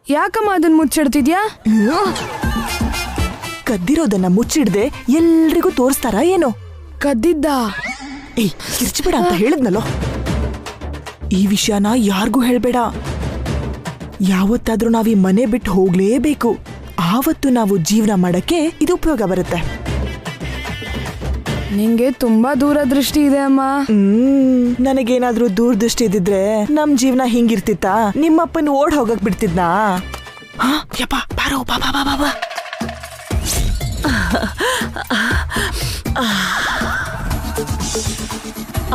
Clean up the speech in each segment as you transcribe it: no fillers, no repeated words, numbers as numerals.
ಯಾಕಮ್ಮ ಅದನ್ನ ಮುಚ್ಚಿಡ್ತಿದ್ಯಾ? ಕದ್ದಿರೋದನ್ನ ಮುಚ್ಚಿಡ್ದೆ ಎಲ್ರಿಗೂ ತೋರಿಸ್ತಾರ ಏನೋ? ಕದ್ದಿದ್ದ? ಏಯ್ ಕಿರ್ಚ್ಬೇಡ ಅಂತ ಹೇಳಿದ್ನಲ್ಲೋ. ಈ ವಿಷಯನ ಯಾರಿಗೂ ಹೇಳ್ಬೇಡ. ಯಾವತ್ತಾದ್ರೂ ನಾವ್ ಈ ಮನೆ ಬಿಟ್ಟು ಹೋಗ್ಲೇಬೇಕು. ಆವತ್ತು ನಾವು ಜೀವನ ಮಾಡಕ್ಕೆ ಇದು ಉಪಯೋಗ ಬರುತ್ತೆ. ನಿಂಗೆ ತುಂಬಾ ದೂರದೃಷ್ಟಿ ಇದೆ ಅಮ್ಮ. ನನಗೇನಾದ್ರೂ ದೂರದೃಷ್ಟಿ ಇದ್ದಿದ್ರೆ ನಮ್ ಜೀವನ ಹಿಂಗಿರ್ತಿತ್ತ? ನಿಮ್ಮಪ್ಪನ ಓಡ್ ಹೋಗಕ್ ಬಿಡ್ತಿದ್ನಾ? ಯಪ್ಪ ಬಾರೋ ಬಾ ಬಾ ಬಾ ಬಾ.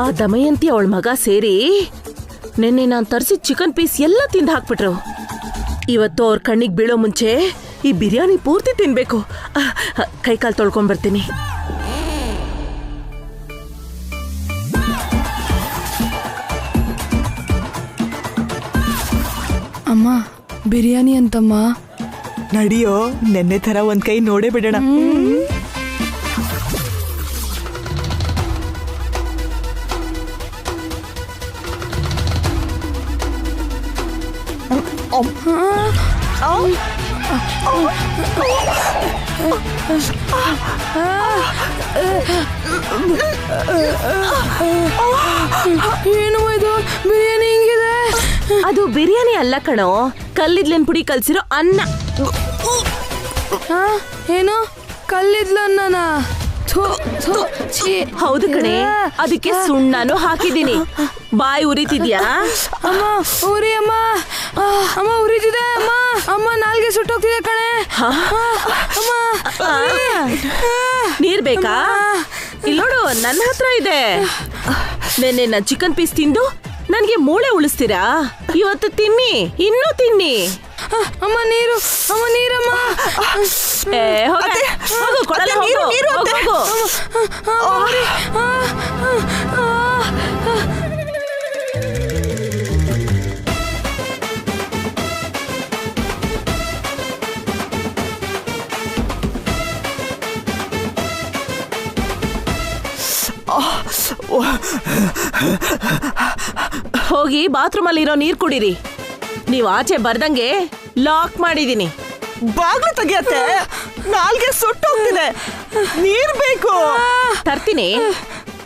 ಆ ದಮಯಂತಿ ಅವಳ ಮಗ ಸೇರಿ ನಿನ್ನೆ ನಾನು ತರಿಸಿದ ಚಿಕನ್ ಪೀಸ್ ಎಲ್ಲ ತಿಂದು ಹಾಕ್ಬಿಟ್ರು. ಇವತ್ತು ಅವ್ರ ಕಣ್ಣಿಗೆ ಬೀಳೋ ಮುಂಚೆ ಈ ಬಿರಿಯಾನಿ ಪೂರ್ತಿ ತಿನ್ಬೇಕು. ಕೈಕಾಲು ತೊಳ್ಕೊಂಡ್ ಬರ್ತೀನಿ. ಅಮ್ಮ ಬಿರಿಯಾನಿ ಅಂತಮ್ಮ. ನಡಿಯೋ, ನೆನ್ನೆ ತರ ಒಂದ್ ಕೈ ನೋಡೇ ಬಿಡೋಣ. ಏನು ಇದು ಬಿರಿಯಾನಿ ಹಿಂಗಿದೆ? ಅದು ಬಿರಿಯಾನಿ ಅಲ್ಲ ಕಣೋ, ಕಲ್ಲಿದ್ಲಿನ ಪುಡಿ ಕಲ್ಸಿರೋ ಅನ್ನ. ಏನು ಕಲ್ಲಿದ್ಲನ್ನ? ಹೌದು ಕಣೆ, ಅದಕ್ಕೆ ಸುಣ್ಣನು ಹಾಕಿದೀನಿ. ಬಾಯಿ ಉರಿತಿದ್ಯಾ? ಅಮ್ಮ ಉರಿ ಅಮ್ಮ. ಅಮ್ಮ ಉರಿತಿದೆ ಅಮ್ಮ. ಅಮ್ಮ ನಾಲ್ಗೆ ಸುಟ್ಟೋಗ್ತಿದೆ ಕಣೆ. ಅಮ್ಮ ನೀರ್ ಬೇಕಾ? ಇಲ್ಲಿ ನೋಡು, ನನ್ನ ಹತ್ರ ಇದೆ. ನೆನ್ನೆ ನನ್ ಚಿಕನ್ ಪೀಸ್ ತಿಂದು ನನ್ಗೆ ಮೂಳೆ ಉಳಿಸ್ತೀರಾ? ಇವತ್ತು ತಿನ್ನಿ, ಇನ್ನೂ ತಿನ್ನಿ. ಅಮ್ಮ ನೀರು, ಅಮ್ಮ ನೀರಮ್ಮ. ಹೋಗು, ಕೊಡಲ್ಲ, ಹೋಗು. ಹೋಗಿ ಬಾತ್ರೂಮ್ ಅಲ್ಲಿ ಇರೋ ನೀರ್ ಕುಡೀರಿ. ನೀವ್ ಆಚೆ ಬರ್ದಂಗೆ ಲಾಕ್ ಮಾಡಿದೀನಿ. ಬಾಗ್ಲು ತೆಗಿಯತ್ತೆ, ನಾಲ್ಗೆ ಸುಟ್ಟೋಗ್ತಿದೆ. ನೀರ್ ಬೇಕು. ತರ್ತೀನಿ.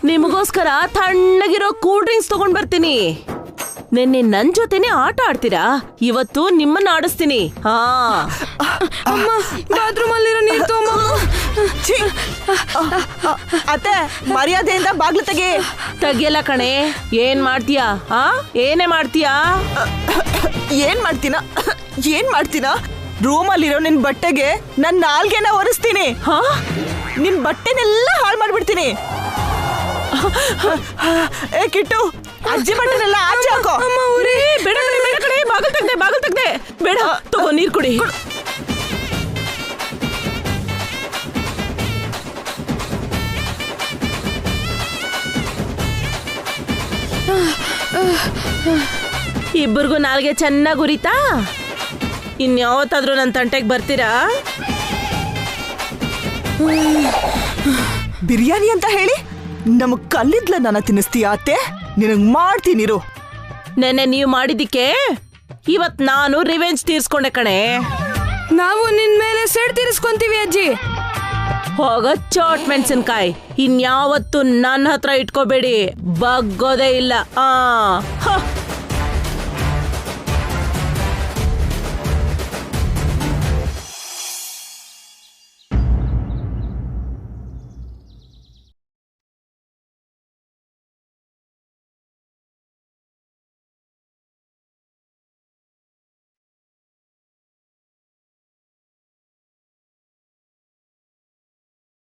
ನಿಮಗೋಸ್ಕರ ತಣ್ಣಗಿರೋ ಕೂಲ್ ಡ್ರಿಂಕ್ಸ್ ತಗೊಂಡ್ ಬರ್ತೀನಿ. ನಿನ್ನೆ ನನ್ ಜೊತೆನೆ ಆಟ ಆಡ್ತೀರಾ? ಇವತ್ತು ನಿಮ್ಮನ್ನ ಆಡಿಸ್ತೀನಿ. ಅಮ್ಮ ಬಾತ್ರೂಮ್ ಅಲ್ಲಿರೋ ನೀರ್ ತಗೊಂಬ. ಅತ್ತೆ ಮರ್ಯಾದೆಯಿಂದ ಬಾಗ್ಲು ತೆಗಿಯಲ್ಲ ಕಣೆ. ಏನ್ ಮಾಡ್ತೀಯಾ? ಏನೇ ಮಾಡ್ತೀಯಾ? ಏನ್ ಮಾಡ್ತೀನ? ರೂಮಲ್ಲಿರೋ ನಿನ್ ಬಟ್ಟೆಗೆ ನನ್ ನಾಲ್ಗೆನ ಒರೆಸ್ತೀನಿ. ನಿನ್ ಬಟ್ಟೆನೆಲ್ಲ ಹಾಳು ಮಾಡ್ಬಿಡ್ತೀನಿ. ಏ ಕಿಟ್ಟು, ಅಜ್ಜಿ ಬಟ್ಟೆನೆಲ್ಲ ಆಚೆ ಹಾಕೋ. ಅಮ್ಮ ಊರೇ, ಬೇಡ ಕಣೆ, ಬಾಗಲ್ ತೆಗ್ದೆ. ಬೇಡ, ತಗೋ ನೀರ್ ಕುಡಿ. ಇಬ್ಬರಿಗೂ ನಾಲ್ಗೆ ಚೆನ್ನಾಗಿ ಉರಿತಾ? ಇನ್ಯಾವತ್ತಾದ್ರೂ ನನ್ನ ತಂಟೆಗೆ ಬರ್ತೀರಾ? ಬಿರಿಯಾನಿ ಅಂತ ಹೇಳಿ ನಮಗ್ ಕಲ್ಲಿದ್ಲ ನನ್ನ ತಿನ್ನಿಸ್ತೀಯ ಅತ್ತೆ? ನಿನಗ್ ಮಾಡ್ತೀನಿರು. ನೆನ್ನೆ ನೀವು ಮಾಡಿದಿಕ್ಕೆ ಇವತ್ ನಾನು ರಿವೆಂಜ್ ತೀರ್ಸ್ಕೊಂಡೆ ಕಣೆ. ನಾವು ನಿನ್ ಮೇಲೆ ಸೇಡ್ ತೀರಿಸ್ಕೊಂತೀವಿ ಅಜ್ಜಿ. ಹೋಗ ಚೋಟ್ ಮೆಣಸಿನ್ಕಾಯಿ. ಇನ್ಯಾವತ್ತು ನನ್ನ ಹತ್ರ ಇಟ್ಕೋಬೇಡಿ, ಬಗ್ಗೋದೇ ಇಲ್ಲ.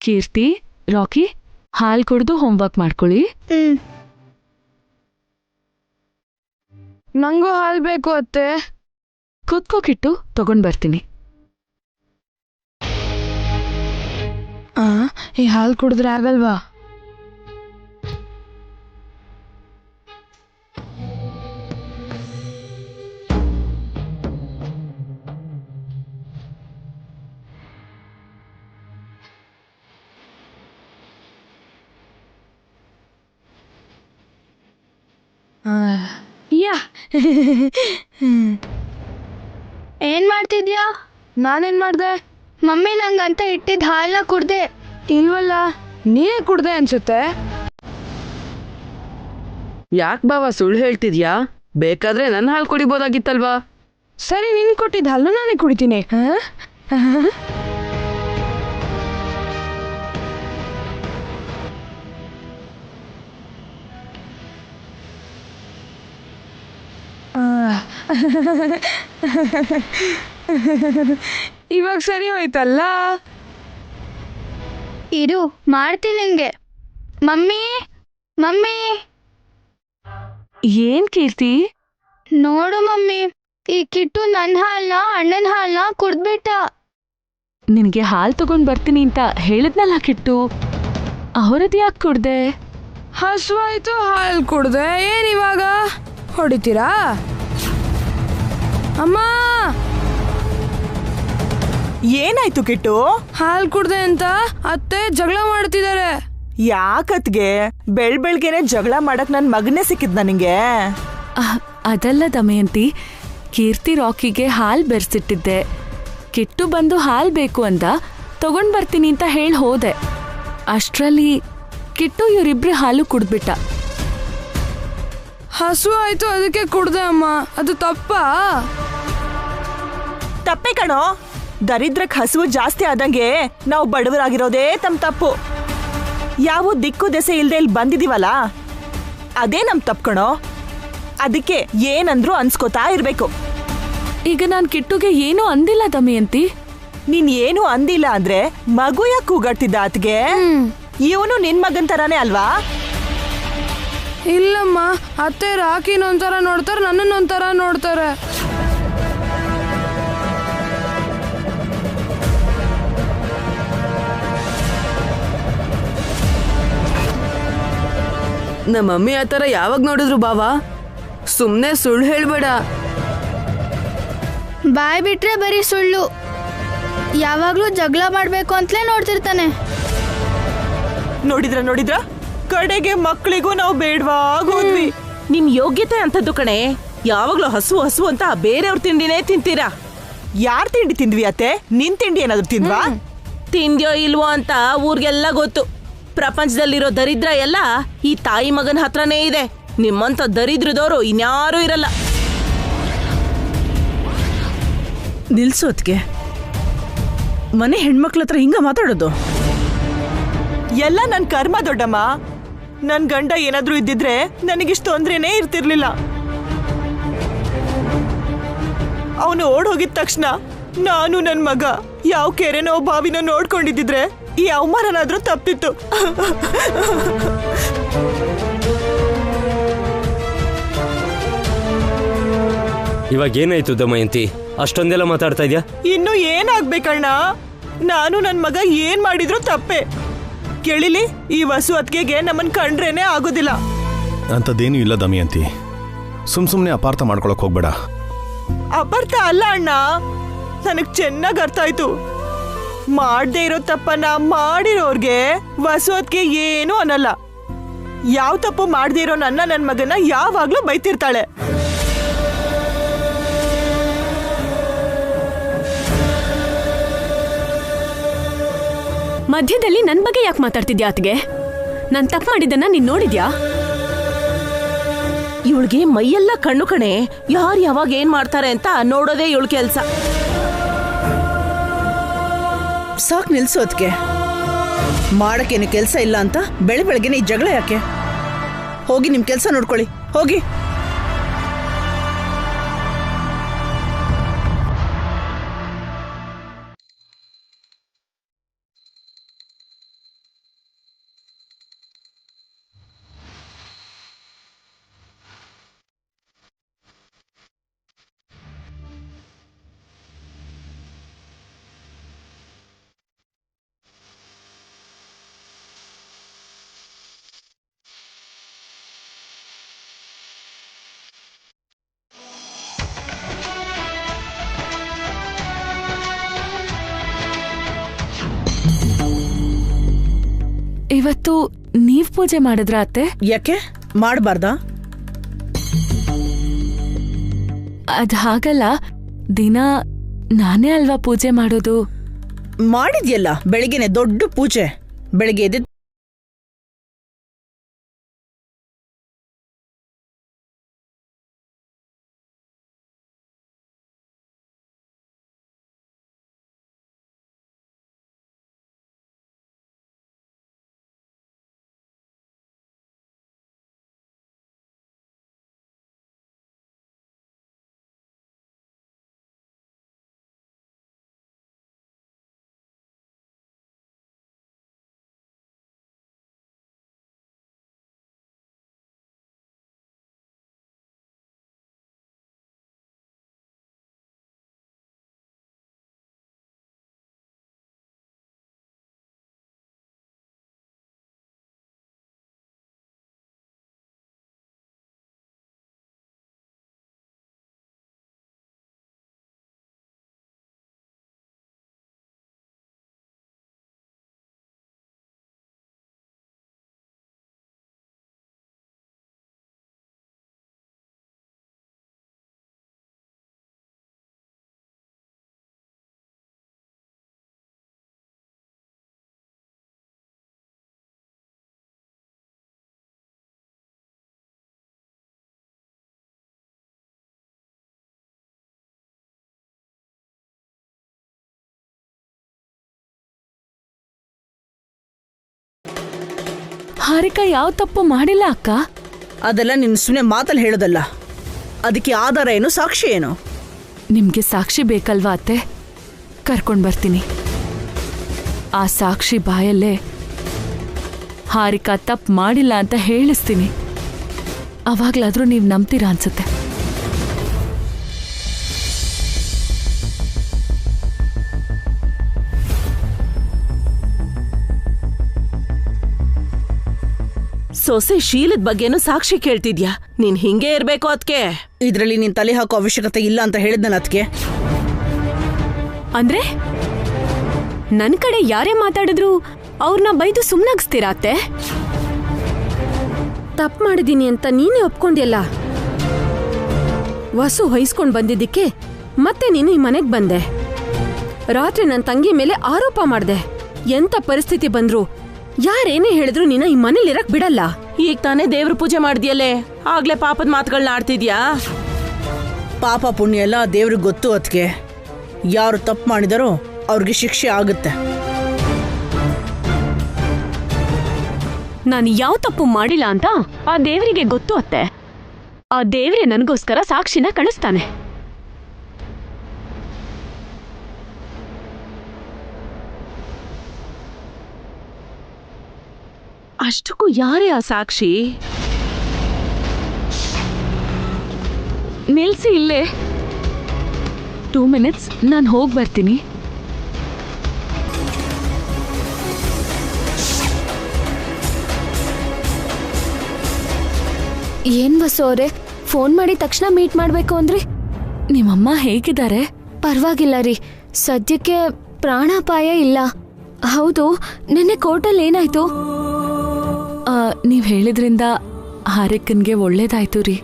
ಕೀರ್ತಿ, ರಾಕಿ, ಹಾಲ್ ಕುಡ್ದು ಹೋಮ್ವರ್ಕ್ ಮಾಡ್ಕೊಳ್ಳಿ. ನಂಗೂ ಹಾಲ್ ಬೇಕು ಅತ್ತೆ. ಕುತ್ಕೋಕಿಟ್ಟು ತಗೊಂಡ್ ಬರ್ತೀನಿ. ಈ ಹಾಲ್ ಕುಡಿದ್ರೆ ಆಗಲ್ವಾ? ಯಾ ಏನ್ ಮಾಡ್ತಿದ್ಯಾ? ನಾನೇನ್ ಮಾಡ್ದೆ? ಮಮ್ಮಿ ನಂಗಂತ ಇಟ್ಟಿದ್ದ ಹಾಲನ್ನ ಕುಡ್ದೆ. ಇಲ್ವಲ್ಲ, ನೀನೇ ಕುಡ್ದೆ ಅನ್ಸುತ್ತೆ. ಯಾಕೆ ಬಾವ ಸುಳ್ಳು ಹೇಳ್ತಿದ್ಯಾ? ಬೇಕಾದ್ರೆ ನನ್ನ ಹಾಲು ಕುಡಿಬೋದಾಗಿತ್ತಲ್ವಾ? ಸರಿ, ನೀನ್ ಕೊಟ್ಟಿದ್ದ ಹಾಲು ನಾನೇ ಕುಡಿತೀನಿ. ಇವಾಗ ಸರಿ ಹೋಯ್ತಲ್ಲ. ಇರು, ಮಾಡ್ತೀನಿ ನಿಂಗೆ. ಮಮ್ಮಿ ಮಮ್ಮಿ ಏನ್ ಕೀರ್ತಿ? ನೋಡು ಮಮ್ಮಿ, ಈ ಕಿಟ್ಟು ನನ್ನ ಹಾಲ್ನ ಅಣ್ಣನ ಹಾಲ್ನ ಕುಡ್ದ್ಬಿಟ್ಟ. ನಿನ್ಗೆ ಹಾಲ್ ತಗೊಂಡ್ ಬರ್ತೀನಿ ಅಂತ ಹೇಳಿದ್ನಲ್ಲ ಕಿಟ್ಟು, ಅವರದ್ ಯಾಕೆ ಕುಡ್ದೆ? ಹಸುವಾಯ್ತು, ಹಾಲು ಕುಡ್ದೆ. ಏನಿವಾಗ ಹೊಡಿತೀರಾ? ಅಮ್ಮ, ಏನಾಯ್ತು ಕಿಟ್ಟು? ಹಾಲು ಕುಡ್ದೆ ಅಂತ ಅತ್ತೆ ಜಗಳ ಮಾಡ್ತಿದ್ದಾರೆ. ಯಾಕತ್ಗೆ ಬೆಳ್ಬೆಳ್ಗೆನೆ ಜಗಳ ಮಾಡಕ್ ನನ್ ಮಗನೇ ಸಿಕ್ಕಿದ್ನ ನಿಂಗೆ? ಅದಲ್ಲ ದಮಯಂತಿ, ಕೀರ್ತಿ ರಾಕಿಗೆ ಹಾಲ್ ಬೆರೆಸಿಟ್ಟಿದ್ದೆ. ಕಿಟ್ಟು ಬಂದು ಹಾಲ್ ಬೇಕು ಅಂದ, ತಗೊಂಡ್ ಬರ್ತೀನಿ ಅಂತ ಹೇಳಿ ಹೋದೆ. ಅಷ್ಟ್ರಲ್ಲಿ ಕಿಟ್ಟು ಇವರಿಬ್ರು ಹಾಲು ಕುಡ್ದ್ಬಿಟ್ಟ. ಹಸು ಆಯ್ತು ಅದಕ್ಕೆ ಕುಡ್ದೆ ಅಮ್ಮ. ಅದು ತಪ್ಪಾ? ತಪ್ಪೆ ಕಣೋ. ದರಿದ್ರಕ್ ಹಸುವು ಜಾಸ್ತಿ ಆದಂಗೆ ನಾವು ಬಡವರಾಗಿರೋದೇ ತಪ್ಪು. ಯಾವ ದಿಕ್ಕು ದೆಸೆ ಇಲ್ದೆ ಇಲ್ಲಿ ಬಂದಿದೀವಲ್ಲ, ಅದೇ ನಮ್ ತಪ್ಪು ಕಣೋ. ಅದಕ್ಕೆ ಏನಂದ್ರು ಅನ್ಸ್ಕೋತಾ ಇರ್ಬೇಕು. ಈಗ ನಾನ್ ಕಿಟ್ಟುಗೆ ಏನೂ ಅಂದಿಲ್ಲ ದಮಯಂತಿ. ನೀನ್ ಏನು ಅಂದಿಲ್ಲ ಅಂದ್ರೆ ಮಗು ಯಾಕೆ ಕೂಗಾಡ್ತಿದ್ದ ಆತ್ಗೆ? ಇವನು ನಿನ್ ಮಗನ್ ತರಾನೇ ಅಲ್ವಾ? ಇಲ್ಲಮ್ಮ, ಅತ್ತೆ ರಾಕಿನೊಂಥರ ನೋಡ್ತಾರೆ, ನನ್ನನ್ನೊಂಥರ ನೋಡ್ತಾರೆ. ನಮ್ಮ ಮಮ್ಮಿ ಆ ಥರ ಯಾವಾಗ ನೋಡಿದ್ರು ಬಾವ? ಸುಮ್ಮನೆ ಸುಳ್ಳು ಹೇಳ್ಬೇಡ. ಬಾಯ್ ಬಿಟ್ರೆ ಬರೀ ಸುಳ್ಳು. ಯಾವಾಗ್ಲೂ ಜಗಳ ಮಾಡ್ಬೇಕು ಅಂತಲೇ ನೋಡ್ತಿರ್ತಾನೆ. ನೋಡಿದ್ರ ಕಡೆಗೆ ಮಕ್ಕಳಿಗೂ ನಾವು ಬೇಡವಾಗೋದ್ವಿ. ನಿಮ್ ಯೋಗ್ಯತೆ ಅಂತದ್ದು ಕಣೆ. ಯಾವಾಗ್ಲೂ ಹಸು ಹಸು ಅಂತ ಬೇರೆಯವ್ರ ತಿಂಡಿನೇ ತಿಂತೀರಾ. ಯಾರ್ ತಿಂಡಿ ತಿಂದ್ವಿ ಅತ್ತೆ? ನಿನ್ ತಿಂಡಿ ಏನಾದ್ರು ತಿಂದ್ವಾ? ತಿಂದ್ಯೋ ಇಲ್ವೋ ಅಂತ ಊರ್ಗೆಲ್ಲ ಗೊತ್ತು. ಪ್ರಪಂಚದಲ್ಲಿರೋ ದರಿದ್ರ ಎಲ್ಲ ಈ ತಾಯಿ ಮಗನ ಹತ್ರನೇ ಇದೆ. ನಿಮ್ಮಂತ ದರಿದ್ರದವರು ಇನ್ಯಾರೂ ಇರಲ್ಲ. ನಿಲ್ಸೋದ್ಗೆ ಮನೆ ಹೆಣ್ಮಕ್ಳ ಹತ್ರ ಹಿಂಗ ಮಾತಾಡೋದು? ಎಲ್ಲ ನನ್ ಕರ್ಮ ದೊಡ್ಡಮ್ಮ. ನನ್ ಗಂಡ ಏನಾದ್ರೂ ಇದ್ದಿದ್ರೆ ನನಗಿಷ್ಟು ತೊಂದ್ರೆನೇ ಇರ್ತಿರ್ಲಿಲ್ಲ. ಅವನು ಓಡ್ ಹೋಗಿದ ತಕ್ಷಣ ನಾನು ನನ್ ಮಗ ಯಾವ ಕೆರೆನೋ ಬಾವಿನೋ ನೋಡ್ಕೊಂಡಿದ್ದಿದ್ರೆ ಈ ಅವಮಾನನಾದ್ರೂ ತಪ್ಪಿತ್ತು. ಇವಾಗ ಏನಾಯ್ತು ದಮಯಂತಿ? ಅಷ್ಟೊಂದೆಲ್ಲ ಮಾತಾಡ್ತಾ ಇದ್ಯಾ? ಇನ್ನು ಏನಾಗ್ಬೇಕಣ್ಣ? ನಾನು ನನ್ ಮಗ ಏನ್ ಮಾಡಿದ್ರು ತಪ್ಪೆ. ಕೇಳಿಲಿ, ಈ ವಸು ಅತ್ಗೆಗೆ ನಮ್ಮನ್ ಕಂಡ್ರೇನೆ ಆಗೋದಿಲ್ಲ. ಅಂಥದ್ದೇನೂ ಇಲ್ಲ ದಮಯಂತಿ, ಸುಮ್ನೆ ಅಪಾರ್ಥ ಮಾಡ್ಕೊಳಕ್ ಹೋಗ್ಬೇಡ. ಅಪಾರ್ಥ ಅಲ್ಲ ಅಣ್ಣ, ನನಗ್ ಚೆನ್ನಾಗ್ ಅರ್ಥ ಆಯ್ತು. ಮಾಡದೇ ಇರೋ ತಪ್ಪನ್ನ ಮಾಡಿರೋರ್ಗೆ ವಸು ಅತ್ಗೆ ಏನೂ ಅನ್ನಲ್ಲ. ಯಾವ ತಪ್ಪು ಮಾಡದೇ ಇರೋ ನನ್ ಮಗನ ಯಾವಾಗ್ಲೂ ಬೈತಿರ್ತಾಳೆ. ಮಧ್ಯದಲ್ಲಿ ನನ್ ಬಗ್ಗೆ ಯಾಕೆ ಮಾತಾಡ್ತಿದ್ಯಾ ಅತ್ಗೆ? ನಾನ್ ತಪ್ಪು ಮಾಡಿದ್ದನ್ನ ನೀನ್ ನೋಡಿದ್ಯಾ? ಇವಳಿಗೆ ಮೈಯೆಲ್ಲ ಕಣ್ಣು ಕಣೆ. ಯಾರು ಯಾವಾಗ ಏನ್ ಮಾಡ್ತಾರೆ ಅಂತ ನೋಡೋದೇ ಇವಳ ಕೆಲ್ಸ. ಸಾಕ್ ನಿಲ್ಸೋದ್ಗೆ. ಮಾಡಕ್ಕೇನು ಕೆಲಸ ಇಲ್ಲ ಅಂತ ಬೆಳಗ್ಗೆನೆ ಈ ಜಗಳ ಯಾಕೆ? ಹೋಗಿ ನಿಮ್ ಕೆಲಸ ನೋಡ್ಕೊಳ್ಳಿ, ಹೋಗಿ. ಇವತ್ತು ನೀವ್ ಪೂಜೆ ಮಾಡಿದ್ರ ಅತ್ತೆ? ಯಾಕೆ ಮಾಡಬಾರ್ದಾ? ಅದ್ ಹಾಗಲ್ಲ, ದಿನ ನಾನೇ ಅಲ್ವಾ ಪೂಜೆ ಮಾಡೋದು. ಮಾಡಿದ್ಯಲ್ಲ ಬೆಳಿಗ್ಗೆನೆ ದೊಡ್ಡ ಪೂಜೆ. ಬೆಳಿಗ್ಗೆ ಎದ್ದು ಹಾರಿಕಾ ಯಾವ ತಪ್ಪು ಮಾಡಿಲ್ಲ ಅಕ್ಕ. ಅದೆಲ್ಲ ನಿನ್ನ ಸುಮ್ಮನೆ ಮಾತಲ್ಲಿ ಹೇಳೋದಲ್ಲ. ಅದಕ್ಕೆ ಆಧಾರ ಏನು, ಸಾಕ್ಷಿ ಏನು? ನಿಮ್ಗೆ ಸಾಕ್ಷಿ ಬೇಕಲ್ವಾ ಅತ್ತೆ? ಕರ್ಕೊಂಡ್ ಬರ್ತೀನಿ. ಆ ಸಾಕ್ಷಿ ಬಾಯಲ್ಲೇ ಹಾರಿಕಾ ತಪ್ಪು ಮಾಡಿಲ್ಲ ಅಂತ ಹೇಳಿಸ್ತೀನಿ. ಅವಾಗ್ಲಾದ್ರೂ ನೀವು ನಂಬ್ತೀರಾ ಅನ್ಸುತ್ತೆ. ಸೊಸೆ ಶೀಲದ ಬಗ್ಗೆನೂ ಸಾಕ್ಷಿ ಕೇಳ್ತಿದ್ಯಾ? ನೀನ್ ಹಿಂಗೆ ಇರ್ಬೇಕು ಅದ್ಕೆ. ಇದ್ರಲ್ಲಿ ನೀನ್ ತಲೆ ಹಾಕೋ ಅವಶ್ಯಕತೆ ಇಲ್ಲ ಅಂತ ಹೇಳಿದ್ನಲ್ಲ ಅದಕ್ಕೆ. ಅಂದ್ರೆ ನನ್ ಕಡೆ ಯಾರೇ ಮಾತಾಡಿದ್ರು ಅವ್ರನ್ನ ಬೈದು ಸುಮ್ನಾಗಿಸ್ತೀರಾ ಅತ್ತೆ? ತಪ್ಪು ಮಾಡಿದೀನಿ ಅಂತ ನೀನೇ ಒಪ್ಕೊಂಡ್ಯಲ್ಲ. ವಸು ಹೊಯ್ಸ್ಕೊಂಡ್ ಬಂದಿದ್ದಕ್ಕೆ ಮತ್ತೆ ನೀನು ಈ ಮನೆಗ್ ಬಂದೆ. ರಾತ್ರಿ ನನ್ನ ತಂಗಿ ಮೇಲೆ ಆರೋಪ ಮಾಡ್ದೆ. ಎಂತ ಪರಿಸ್ಥಿತಿ ಬಂದ್ರು ಯಾರೇನೇ ಹೇಳಿದ್ರು ನೀನ ಈ ಮನೇಲಿರಕ್ ಬಿಡಲ್ಲ. ಈಗ ತಾನೇ ದೇವ್ರ ಪೂಜೆ ಮಾಡ್ದಿಯಲ್ಲೇ, ಆಗ್ಲೇ ಪಾಪದ ಮಾತುಗಳನ್ನ ಆಡ್ತಿದ್ಯಾ? ಪಾಪ ಪುಣ್ಯ ಎಲ್ಲ ದೇವ್ರಿಗೆ ಗೊತ್ತು. ಅದಕ್ಕೆ ಯಾರು ತಪ್ಪು ಮಾಡಿದಾರೋ ಅವ್ರಿಗೆ ಶಿಕ್ಷೆ ಆಗುತ್ತೆ. ನಾನು ಯಾವ ತಪ್ಪು ಮಾಡಿಲ್ಲ ಅಂತ ಆ ದೇವರಿಗೆ ಗೊತ್ತು ಅತ್ತೆ. ಆ ದೇವ್ರೆ ನನಗೋಸ್ಕರ ಸಾಕ್ಷಿನ ಕಳಿಸ್ತಾನೆ. ಅಷ್ಟಕ್ಕೂ ಯಾರೇ ಆ ಸಾಕ್ಷಿ? ನಿಲ್ಸಿ ಇಲ್ಲೇ. 2 minutes, ನಾನು ಹೋಗಿ ಬರ್ತೀನಿ. ಏನ್ ವಸು ಅವ್ರೆ, ಫೋನ್ ಮಾಡಿ ತಕ್ಷಣ ಮೀಟ್ ಮಾಡ್ಬೇಕು ಅಂದ್ರಿ? ನಿಮ್ಮಮ್ಮ ಹೇಗಿದ್ದಾರೆ? ಪರವಾಗಿಲ್ಲ ರೀ, ಸದ್ಯಕ್ಕೆ ಪ್ರಾಣಾಪಾಯ ಇಲ್ಲ. ಹೌದು, ನಿನ್ನೆ ಕೋರ್ಟಲ್ಲಿ ಏನಾಯ್ತು? ನೀವ್ ಹೇಳಿದ್ರಿಂದ ಹಾರಿಕನ್ಗೆ ಒಳ್ಳೇದಾಯ್ತು ರೀ.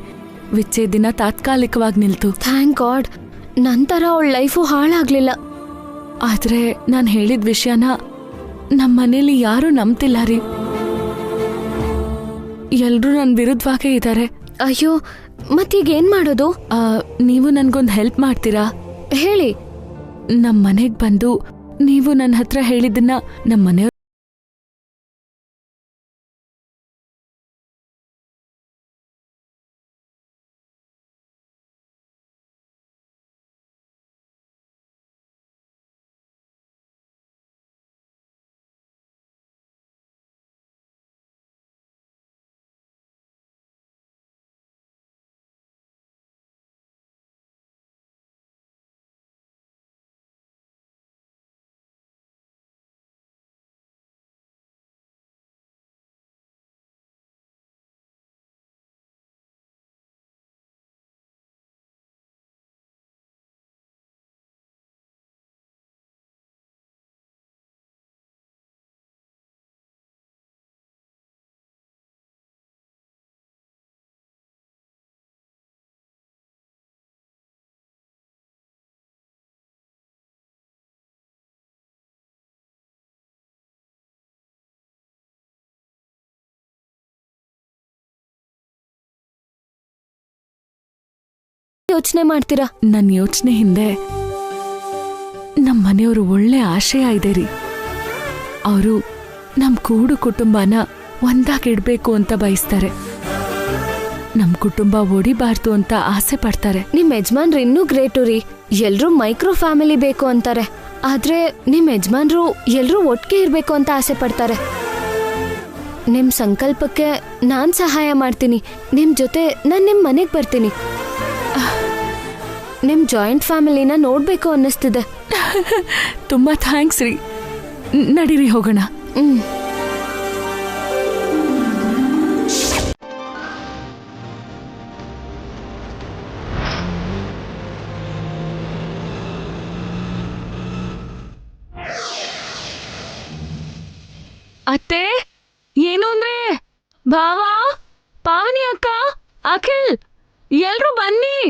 ವಿಚ್ಛೇದನ ತಾತ್ಕಾಲಿಕವಾಗಿ ನಿಲ್ತು. Thank god. ನಂತರ ಅವಳ ಲೈಫು ಹಾಳಾಗ್ಲಿಲ್ಲ. ಆದ್ರೆ ನಾನು ಹೇಳಿದ ವಿಷಯನ ನಮ್ಮ ಮನೇಲಿ ಯಾರೂ ನಂಬ್ತಿಲ್ಲ ರೀ. ಎಲ್ರೂ ನನ್ನ ವಿರುದ್ಧವಾಗೇ ಇದ್ದಾರೆ. ಅಯ್ಯೋ, ಮತ್ತೀಗ ಏನ್ ಮಾಡೋದು? ನೀವು ನನ್ಗೊಂದು ಹೆಲ್ಪ್ ಮಾಡ್ತೀರಾ? ಹೇಳಿ. ನಮ್ಮ ಮನೆಗ್ ಬಂದು ನೀವು ನನ್ನ ಹತ್ರ ಹೇಳಿದ್ದನ್ನ ನಮ್ಮ ಮನೆಯವ್ರ ಯೋಚನೆ ಮಾಡ್ತೀರಾ? ನನ್ನ ಯೋಚನೆ ಹಿಂದೆ ನಮ್ಮ ಮನೆಯವರು ಒಳ್ಳೆ ಆಶಯ ಇದೆ ರೀ. ಅವರು ನಮ್ಮ ಕೂಡು ಕುಟುಂಬನ ಒಂದಾಗಿಡ್ಬೇಕು ಅಂತ ಬಯಸ್ತಾರೆ. ನಮ್ಮ ಕುಟುಂಬ ಒಡಿಬಾರ್ದು ಅಂತ ಆಸೆ ಪಡ್ತಾರೆ. ನಿಮ್ ಯಜಮಾನ್ರು ಇನ್ನೂ ಗ್ರೇಟು ರೀ. ಎಲ್ರೂ ಮೈಕ್ರೋ ಫ್ಯಾಮಿಲಿ ಬೇಕು ಅಂತಾರೆ, ಆದ್ರೆ ನಿಮ್ ಯಜಮಾನ್ರು ಎಲ್ರೂ ಒಟ್ಟಿಗೆ ಇರ್ಬೇಕು ಅಂತ ಆಸೆ ಪಡ್ತಾರೆ. ನಿಮ್ ಸಂಕಲ್ಪಕ್ಕೆ ನಾನ್ ಸಹಾಯ ಮಾಡ್ತೀನಿ. ನಿಮ್ ಜೊತೆ ನಾನ್ ನಿಮ್ ಮನೆಗ್ ಬರ್ತೀನಿ. ನಿಮ್ ಜಾಯಿಂಟ್ ಫ್ಯಾಮಿಲಿನ ನೋಡ್ಬೇಕು ಅನ್ನಿಸ್ತಿದೆ. ತುಂಬಾ ಥ್ಯಾಂಕ್ಸ್ ರೀ. ನಡೀರಿ ಹೋಗೋಣ. ಅತ್ತೆ, ಏನು ಅಂದ್ರೆ ಭಾವ, ಪಾವನಿ ಅಕ್ಕ, ಅಖಿಲ್ ಎಲ್ರೂ ಬನ್ನಿ.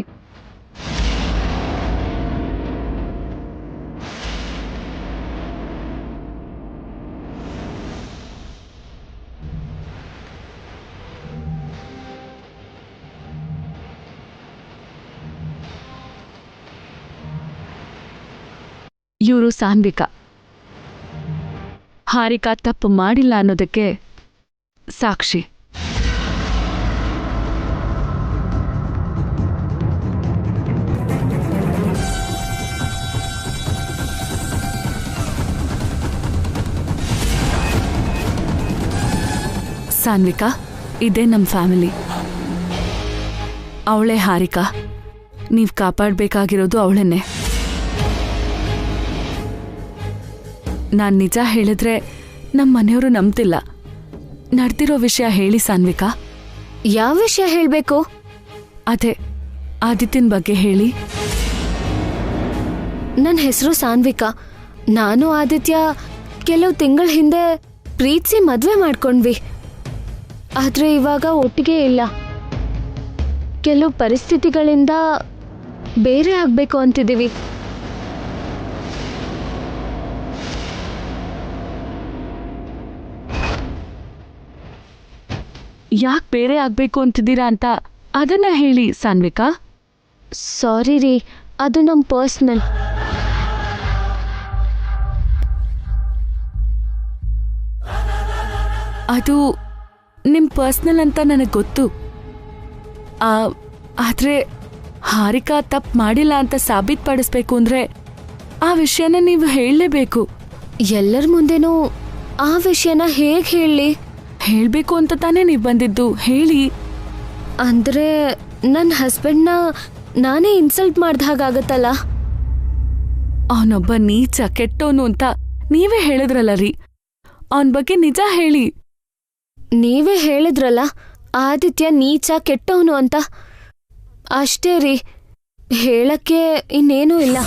ಇವರು ಸಾನ್ವಿಕಾ. ಹಾರಿಕಾ ತಪ್ಪು ಮಾಡಿಲ್ಲ ಅನ್ನೋದಕ್ಕೆ ಸಾಕ್ಷಿ. ಸಾನ್ವಿಕಾ, ಇದೇ ನಮ್ಮ ಫ್ಯಾಮಿಲಿ. ಅವಳೇ ಹಾರಿಕಾ. ನೀವು ಕಾಪಾಡಬೇಕಾಗಿರೋದು ಅವಳನ್ನೇ. ನಾನು ನಿಜ ಹೇಳಿದ್ರೆ ನಮ್ಮ ಮನೆಯವರು ನಂಬ್ತಿಲ್ಲ. ನಡೆದಿರೋ ವಿಷಯ ಹೇಳಿ ಸಾನ್ವಿಕಾ. ಯಾವ ವಿಷಯ ಹೇಳ್ಬೇಕು? ಅದೇ ಆದಿತ್ಯನ ಬಗ್ಗೆ ಹೇಳಿ. ನನ್ನ ಹೆಸರು ಸಾನ್ವಿಕಾ. ನಾನು ಆದಿತ್ಯ ಕೆಲವು ತಿಂಗಳ ಹಿಂದೆ ಪ್ರೀತಿಸಿ ಮದ್ವೆ ಮಾಡ್ಕೊಂಡ್ವಿ. ಆದ್ರೆ ಇವಾಗ ಒಟ್ಟಿಗೆ ಇಲ್ಲ. ಕೆಲವು ಪರಿಸ್ಥಿತಿಗಳಿಂದ ಬೇರೆ ಆಗ್ಬೇಕು ಅಂತಿದ್ದೀವಿ. ಯಾಕೆ ಬೇರೆ ಆಗ್ಬೇಕು ಅಂತಿದ್ದೀರಾ ಅಂತ ಅದನ್ನ ಹೇಳಿ ಸಾನ್ವಿಕಾ. ಸಾರಿ ರೀ, ಅದು ನಮ್ಮ ಪರ್ಸ್ನಲ್. ಅದು ನಿಮ್ಮ ಪರ್ಸ್ನಲ್ ಅಂತ ನನಗೆ ಗೊತ್ತು. ಆದರೆ ಹಾರಿಕಾ ತಪ್ಪು ಮಾಡಿಲ್ಲ ಅಂತ ಸಾಬೀತುಪಡಿಸ್ಬೇಕು ಅಂದರೆ ಆ ವಿಷಯನ ನೀವು ಹೇಳಲೇಬೇಕು. ಎಲ್ಲರ ಮುಂದೆನೂ ಆ ವಿಷಯನ ಹೇಗೆ ಹೇಳಲಿ? ಹೇಳಬೇಕು ಅಂತ ತಾನೇ ನೀವು ಬಂದಿದ್ದು, ಹೇಳಿ. ಅಂದರೆ ನನ್ನ ಹಸ್ಬೆಂಡ್ನ ನಾನೇ ಇನ್ಸಲ್ಟ್ ಮಾಡ್ದ ಹಾಗಾಗತ್ತಲ್ಲ. ಅವನೊಬ್ಬ ನೀಚ ಕೆಟ್ಟವನು ಅಂತ ನೀವೇ ಹೇಳಿದ್ರಲ್ಲ ರೀ. ಅವನ ಬಗ್ಗೆ ನಿಜ ಹೇಳಿ. ನೀವೇ ಹೇಳಿದ್ರಲ್ಲ ಆದಿತ್ಯ ನೀಚ ಕೆಟ್ಟವನು ಅಂತ. ಅಷ್ಟೇ ರೀ, ಹೇಳಕ್ಕೆ ಇನ್ನೇನೂ ಇಲ್ಲ.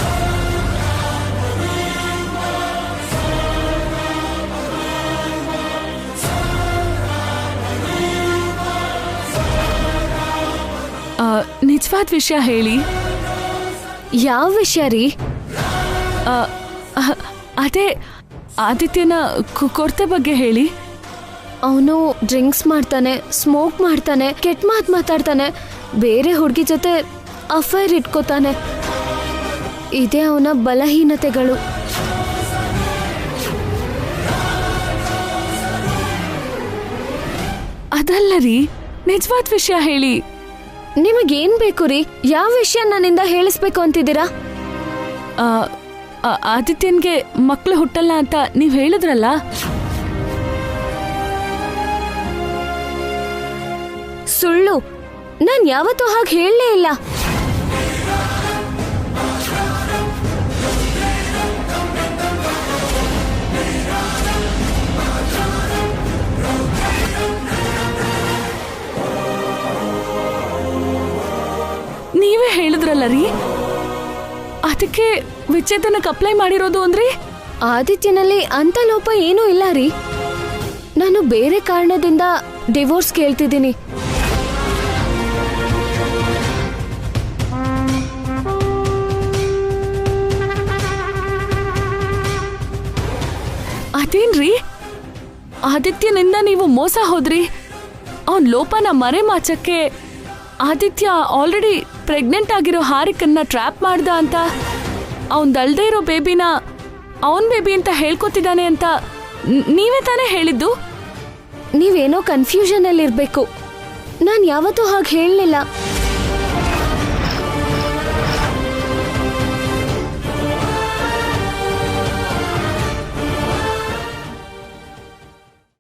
ನಿಜವಾದ ವಿಷಯ ಹೇಳಿ. ಯಾವ ವಿಷಯ ರೀ? ಅದೇ ಆದಿತ್ಯನ ಕೊರತೆ ಬಗ್ಗೆ ಹೇಳಿ. ಅವನು ಡ್ರಿಂಕ್ಸ್ ಮಾಡ್ತಾನೆ, ಸ್ಮೋಕ್ ಮಾಡ್ತಾನೆ, ಕೆಟ್ಟ ಮಾತು ಮಾತಾಡ್ತಾನೆ, ಬೇರೆ ಹುಡುಗಿ ಜೊತೆ ಅಫೈರ್ ಇಟ್ಕೋತಾನೆ. ಇದೇ ಅವನ ಬಲಹೀನತೆಗಳು. ಅದಲ್ಲ ರೀ, ನಿಜವಾದ ವಿಷಯ ಹೇಳಿ. ನಿಮಗೇನ್ ಬೇಕು ರೀ? ಯಾವ ವಿಷಯ ನನ್ನಿಂದ ಹೇಳಿಸ್ಬೇಕು ಅಂತಿದ್ದೀರಾ? ಆದಿತ್ಯನ್ಗೆ ಮಕ್ಕಳು ಹುಟ್ಟಲ್ಲ ಅಂತ ನೀವ್ ಹೇಳಿದ್ರಲ್ಲ. ಸುಳ್ಳು. ನಾನ್ ಯಾವತ್ತೂ ಹಾಗೆ ಹೇಳಲೇ ಇಲ್ಲ. ನೀವೇ ಹೇಳಿದ್ರಲ್ಲ ರೀ, ಅದಕ್ಕೆ ವಿಚ್ಛೇದನಕ್ಕೆ ಅಪ್ಲೈ ಮಾಡಿರೋದು ಅಂದ್ರಿ. ಆದಿತ್ಯನಲ್ಲಿ ಅಂತ ಲೋಪ ಏನೂ ಇಲ್ಲ ರೀ. ನಾನು ಬೇರೆ ಕಾರಣದಿಂದ ಡಿವೋರ್ಸ್ ಕೇಳ್ತಿದ್ದೀನಿ. ಅದೇನ್ರಿ, ಆದಿತ್ಯನಿಂದ ನೀವು ಮೋಸ ಹೋದ್ರಿ. ಅವನ್ ಲೋಪನ ಮರೆ ಮಾಚಕ್ಕೆ ಆದಿತ್ಯ ಆಲ್ರೆಡಿ ಪ್ರೆಗ್ನೆಂಟ್ ಆಗಿರೋ ಹಾರಿಕನ್ನ ಟ್ರ್ಯಾಪ್ ಮಾಡ್ದ ಅಂತ ಅವನ್ದಲ್ದೇ ಇರೋ ಬೇಬಿನ ಅವನ್ ಬೇಬಿ ಅಂತ ಹೇಳ್ಕೊತಿದ್ದಾನೆ ಅಂತ ನೀವೇ ತಾನೇ ಹೇಳಿದ್ದು? ನೀವೇನೋ ಕನ್ಫ್ಯೂಷನ್ ಅಲ್ಲಿ ಇರ್ಬೇಕು. ನಾನ್ ಯಾವತ್ತೂ ಹಾಗೆ ಹೇಳಲಿಲ್ಲ.